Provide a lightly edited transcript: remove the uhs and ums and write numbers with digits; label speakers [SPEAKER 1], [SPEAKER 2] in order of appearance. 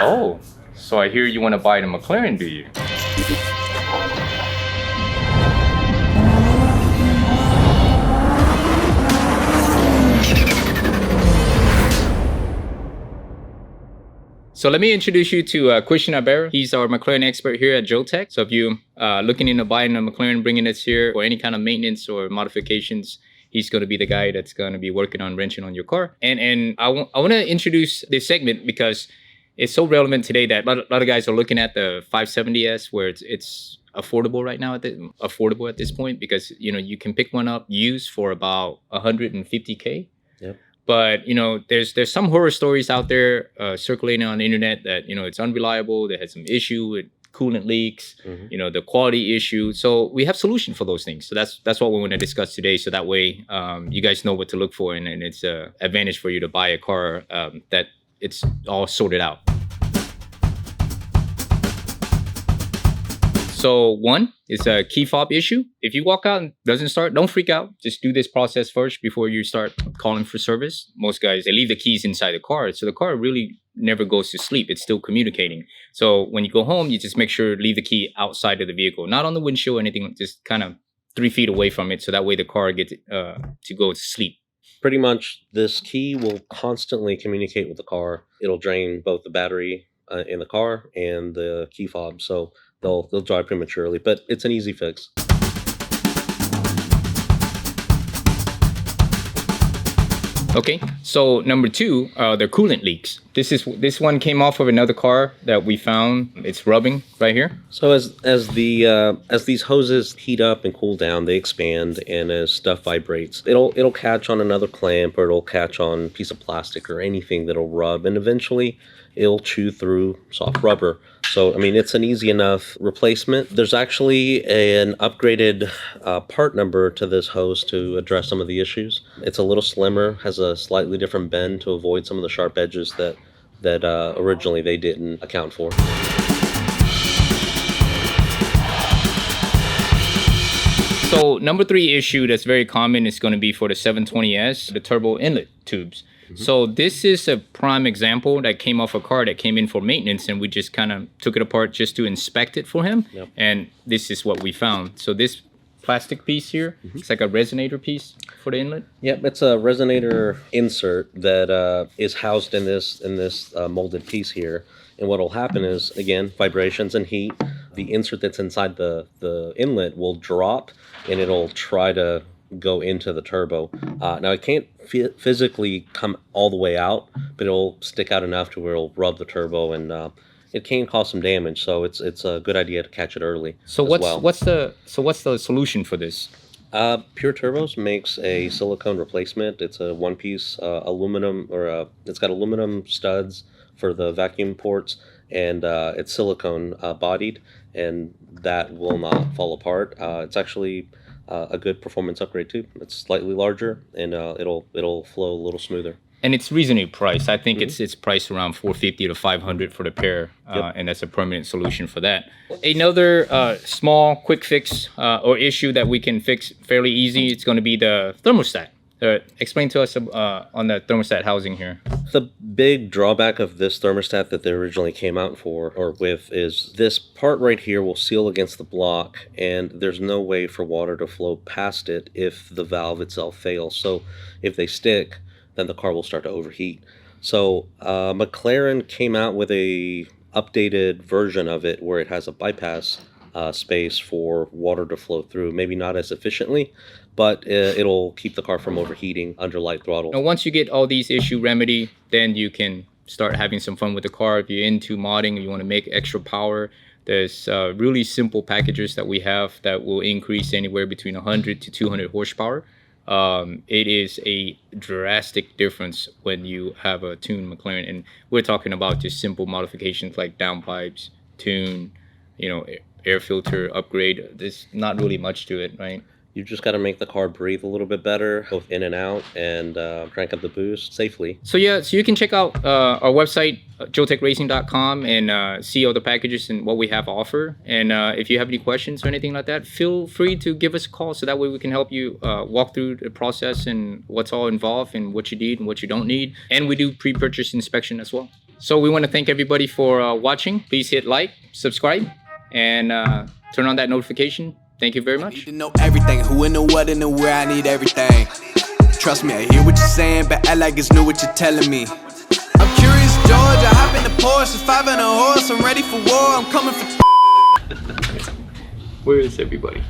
[SPEAKER 1] Oh, so I hear you want to buy the McLaren, do you? So let me introduce you to Christian Abera. He's our McLaren expert here at Jotech. So if you're looking into buying a McLaren, bringing it here, or any kind of maintenance or modifications, he's going to be the guy that's going to be working on wrenching on your car. And I want to introduce this segment because it's so relevant today that a lot of guys are looking at the 570S, where it's affordable right now, affordable at this point, because you can pick one up used for about $150K. Yep. But there's some horror stories out there circulating on the internet that it's unreliable. They had some issue with coolant leaks, the quality issue. So we have solution for those things. So that's what we want to discuss today. So that way you guys know what to look for, and it's an advantage for you to buy a car that it's all sorted out. So one is a key fob issue. If you walk out and it doesn't start, don't freak out. Just do this process first before you start calling for service. Most guys, they leave the keys inside the car. So the car really never goes to sleep. It's still communicating. So when you go home, you just make sure to leave the key outside of the vehicle, not on the windshield or anything, just kind of 3 feet away from it. So that way the car gets to go to sleep.
[SPEAKER 2] Pretty much this key will constantly communicate with the car. It'll drain both the battery in the car and the key fob. So they'll drive prematurely, but it's an easy fix.
[SPEAKER 1] Okay, so number two, the coolant leaks. This one came off of another car that we found. It's rubbing right here.
[SPEAKER 2] So as these hoses heat up and cool down, they expand, and as stuff vibrates, it'll catch on another clamp, or it'll catch on a piece of plastic or anything that'll rub, and eventually it'll chew through soft rubber. So, I mean, it's an easy enough replacement. There's actually an upgraded part number to this hose to address some of the issues. It's a little slimmer, has a slightly different bend to avoid some of the sharp edges that originally they didn't account for.
[SPEAKER 1] So number three issue that's very common is going to be for the 720S, the turbo inlet tubes. So this is a prime example that came off a car that came in for maintenance, and we just kind of took it apart just to inspect it for him. Yep. And this is what we found. So this plastic piece here, it's like a resonator piece for the inlet.
[SPEAKER 2] Yep, it's a resonator insert that is housed in this molded piece here. And what will happen is, again, vibrations and heat. The insert that's inside the inlet will drop, and it'll try to go into the turbo. Now it can't physically come all the way out, but it'll stick out enough to where it'll rub the turbo, and it can cause some damage. So it's a good idea to catch it early.
[SPEAKER 1] So what's the solution for this?
[SPEAKER 2] Pure Turbos makes a silicone replacement. It's a one-piece aluminum, or it's got aluminum studs for the vacuum ports, and it's silicone bodied, and that will not fall apart. It's actually a good performance upgrade too. It's slightly larger, and it'll flow a little smoother.
[SPEAKER 1] And it's reasonably priced. I think it's priced around $450 to $500 for the pair, and that's a permanent solution for that. Another small quick fix or issue that we can fix fairly easy, it's going to be the thermostat. Explain to us on the thermostat housing here.
[SPEAKER 2] The big drawback of this thermostat that they originally came out with is this part right here will seal against the block, and there's no way for water to flow past it if the valve itself fails. So if they stick, then the car will start to overheat. So McLaren came out with a updated version of it where it has a bypass space for water to flow through. Maybe not as efficiently, but it'll keep the car from overheating under light throttle.
[SPEAKER 1] Now, once you get all these issue remedy, then you can start having some fun with the car. If you're into modding, you want to make extra power, there's really simple packages that we have that will increase anywhere between 100 to 200 horsepower. It is a drastic difference when you have a tuned McLaren, and we're talking about just simple modifications like downpipes, tune, air filter upgrade. There's not really much to it, right?
[SPEAKER 2] You just got to make the car breathe a little bit better, both in and out, and crank up the boost safely.
[SPEAKER 1] So you can check out our website, jotechracing.com, and see all the packages and what we have to offer. And if you have any questions or anything like that, feel free to give us a call, so that way we can help you walk through the process and what's all involved and what you need and what you don't need. And we do pre-purchase inspection as well. So we want to thank everybody for watching. Please hit like, subscribe, and turn on that notification. Thank you very much.
[SPEAKER 3] I need to know everything, who and the what and the where, I need everything. Trust me, I hear what you're saying, but act like it's new what you're telling me. I'm curious, George, I hop in the Porsche, 5 and a horse, I'm ready for war, I'm coming for.
[SPEAKER 1] Where is everybody?